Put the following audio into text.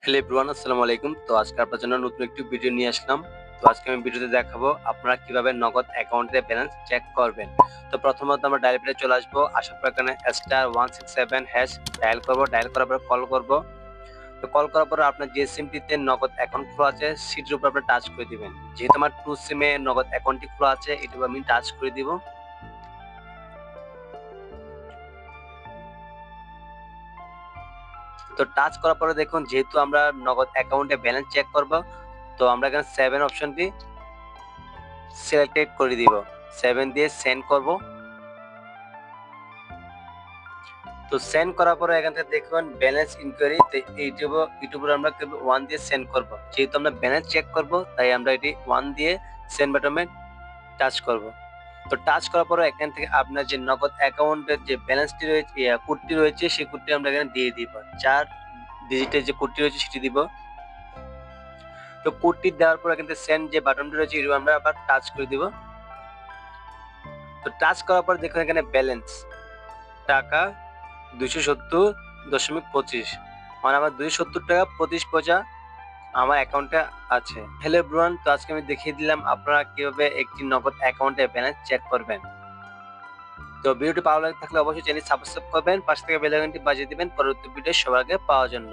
Hello everyone, আসসালামু আলাইকুম। তো আজকে আপনার জন্য নতুন একটি ভিডিও নিয়ে আসলাম। তো আজকে আমি ভিডিওতে দেখাবো আপনারা কিভাবে নগদ অ্যাকাউন্টে ব্যালেন্স চেক করবেন। তো প্রথমত আমরা ডায়াল প্যাডে চলে আসবো। আসার পর এখানে *167# ডায়াল করব। ডায়াল করার পর কল করব। তো কল করার পর আপনার যে সিমটিতে নগদ অ্যাকাউন্ট খোলা আছে সেটির উপর আপনি টাচ করে দিবেন। যেহেতু আমার 2 সিমে নগদ অ্যাকাউন্টটি খোলা আছে, এটার উপর আমি টাচ করে দিব। তো টাচ করার পরে দেখুন, যেহেতু আমরা নগদ অ্যাকাউন্টে ব্যালেন্স চেক করব, তো আমরা এখানে 7 অপশনটি সিলেক্টেড করে দিব। 7 দিয়ে সেন্ড করব। তো সেন্ড করার পরে এখান থেকে দেখবেন ব্যালেন্স ইনকোয়ারি। তো ইউটিউবে আমরা 1 দিয়ে সেন্ড করব। যেহেতু আমরা ব্যালেন্স চেক করব, তাই আমরা এটি 1 দিয়ে সেন্ড বাটনে টাচ করব। তো টাচ করার পরে এখান থেকে আপনার যে নগদ অ্যাকাউন্টের যে ব্যালেন্সটি রয়েছে, কোডটি রয়েছে, সেই কোডটি আমরা এখানে দিয়ে দিব। 4 ডিজিটের যে কোডটি রয়েছে সেটি দিব। তো কোডটি দেওয়ার পর এখান থেকে সেন্ড যে বাটনটি রয়েছে এটি আমরা আবার টাচ করে দিব। তো টাচ করার পর দেখুন এখানে ব্যালেন্স টাকা 270.25, মানে আমার 270 টাকা 25 পয়সা আমার অ্যাকাউন্টে আছে। হ্যালো এভরিওয়ান, তো আজকে আমি দেখিয়ে দিলাম আপনারা কিভাবে একটি নগদ অ্যাকাউন্টে ব্যালেন্স চেক করবেন। তো ভিডিওটি ভালো লাগে থাকলে অবশ্যই চ্যানেল সাবস্ক্রাইব করবেন, পাশে থেকে বেল আইকনটি বাজিয়ে দিবেন পরবর্তী ভিডিও সবার আগে পাওয়ার জন্য।